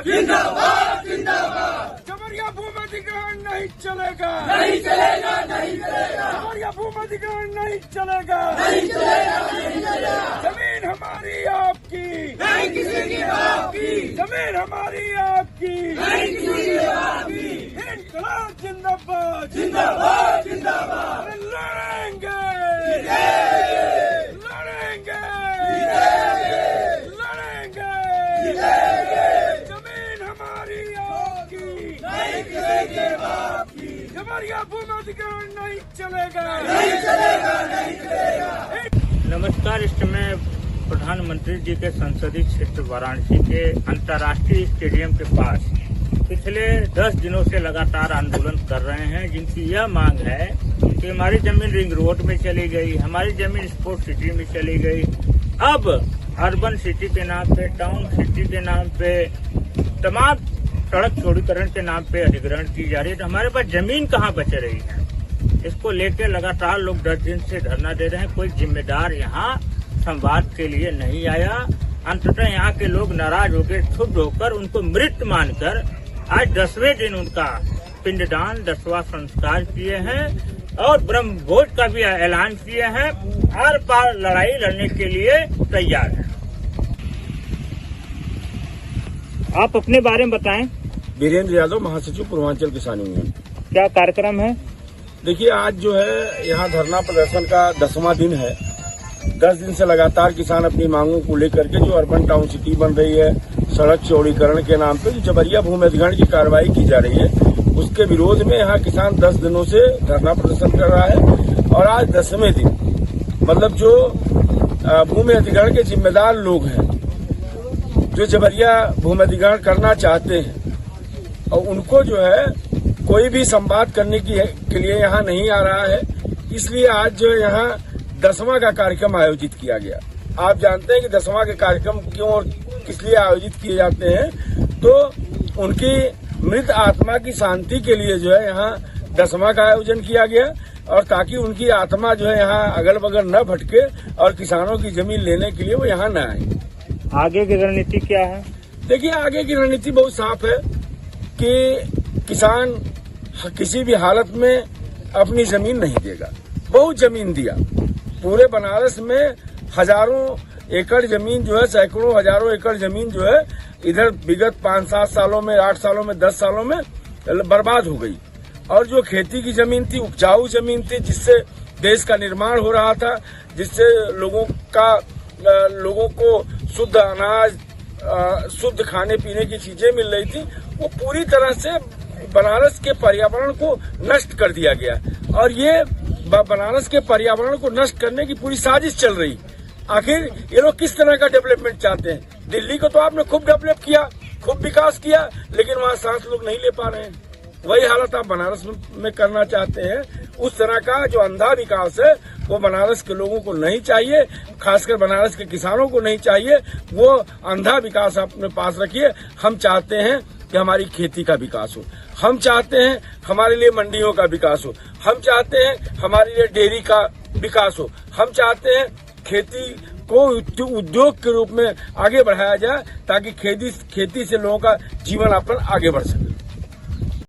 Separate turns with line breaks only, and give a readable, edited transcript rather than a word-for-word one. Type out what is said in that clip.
जिंदाबाद जिंदाबाद।
जबरिया भूमि अधिग्रहण नहीं चलेगा,
नहीं चलेगा, नहीं चलेगा,
जबरिया भूमि अधिग्रहण नहीं चलेगा,
नहीं चलेगा, नहीं चलेगा।
जमीन हमारी आपकी,
नहीं किसी की आपकी,
जमीन हमारी आपकी,
नहीं किसी की आपकी।
इंकलाब जिंदाबाद,
जिंदाबाद जिंदाबाद।
अरे लड़ेंगे, लड़ेंगे, लड़ेंगे, जमीन हमारी आपकी,
नहीं किसी की आपकी,
जबरिया भूमि अधिग्रहण नहीं चलेगा,
नहीं चलेगा, नहीं चलेगा।
नमस्कार। इस समय प्रधानमंत्री जी के संसदीय क्षेत्र वाराणसी के अंतर्राष्ट्रीय स्टेडियम के पास पिछले 10 दिनों से लगातार आंदोलन कर रहे हैं, जिनकी यह मांग है कि हमारी जमीन रिंग रोड में चली गई, हमारी जमीन स्पोर्ट सिटी में चली गई। अब अर्बन सिटी के नाम पे, टाउन सिटी के नाम पे, तमाम सड़क चौड़ीकरण के नाम पे अधिग्रहण की जा रही है। तो हमारे पास जमीन कहाँ बच रही है? इसको लेकर लगातार लोग 10 दिन से धरना दे रहे हैं। कोई जिम्मेदार यहाँ संवाद के लिए नहीं आया। अंततः यहाँ के लोग नाराज होकर, क्षुब्ध होकर, उनको मृत मानकर आज 10वें दिन उनका पिंडदान, 10वां संस्कार किए हैं और ब्रह्म भोज का भी ऐलान किए हैं। आर पार लड़ाई लड़ने के लिए तैयार हैं। आप अपने बारे में बताएं।
वीरेंद्र यादव, महासचिव पूर्वांचल किसान यूनियन।
क्या कार्यक्रम है?
देखिए, आज जो है यहाँ धरना प्रदर्शन का 10वां दिन है। 10 दिन से लगातार किसान अपनी मांगों को लेकर के जो अर्बन टाउन सिटी बन रही है, सड़क चौड़ीकरण के नाम पे जो जबरिया भूमि अधिग्रहण की कार्रवाई की जा रही है, उसके विरोध में यहाँ किसान 10 दिनों से धरना प्रदर्शन कर रहा है। और आज 10वें दिन, मतलब जो भूमि अधिग्रहण के जिम्मेदार लोग हैं, जो जबरिया भूमि अधिग्रहण करना चाहते हैं, और उनको जो है कोई भी संवाद करने के लिए यहाँ नहीं आ रहा है। इसलिए आज जो है यहाँ 10वां का कार्यक्रम आयोजित किया गया। आप जानते हैं कि 10वां के कार्यक्रम क्यों और किस लिए आयोजित किए जाते हैं? तो उनकी मृत आत्मा की शांति के लिए जो है यहाँ 10वां का आयोजन किया गया, और ताकि उनकी आत्मा जो है यहाँ अगल बगल न भटके और किसानों की जमीन लेने के लिए वो यहाँ न आए।
आगे की रणनीति क्या है?
देखिए, आगे की रणनीति बहुत साफ है कि किसान किसी भी हालत में अपनी जमीन नहीं देगा। बहुत जमीन दिया, पूरे बनारस में हजारों एकड़ जमीन जो है, सैकड़ों हजारों एकड़ जमीन जो है इधर विगत 5-7 सालों में, 8 सालों में, 10 सालों में बर्बाद हो गई। और जो खेती की जमीन थी, उपजाऊ जमीन थी, जिससे देश का निर्माण हो रहा था, जिससे लोगों को शुद्ध अनाज, शुद्ध खाने पीने की चीजें मिल रही थी, वो पूरी तरह से बनारस के पर्यावरण को नष्ट कर दिया गया। और ये बनारस के पर्यावरण को नष्ट करने की पूरी साजिश चल रही। आखिर ये लोग किस तरह का डेवलपमेंट चाहते हैं? दिल्ली को तो आपने खूब डेवलप किया, खूब विकास किया, लेकिन वहाँ सांस लोग नहीं ले पा रहे हैं। वही हालत आप बनारस में करना चाहते हैं। उस तरह का जो अंधा विकास है वो बनारस के लोगों को नहीं चाहिए, खासकर बनारस के किसानों को नहीं चाहिए। वो अंधा विकास अपने पास रखिए। हम चाहते हैं कि हमारी खेती का विकास हो, हम चाहते हैं हमारे लिए मंडियों का विकास हो, हम चाहते हैं हमारे लिए डेयरी का विकास हो, हम चाहते हैं खेती को उद्योग के रूप में आगे बढ़ाया जाए, ताकि खेती से लोगों का जीवन यापन आगे बढ़ सके।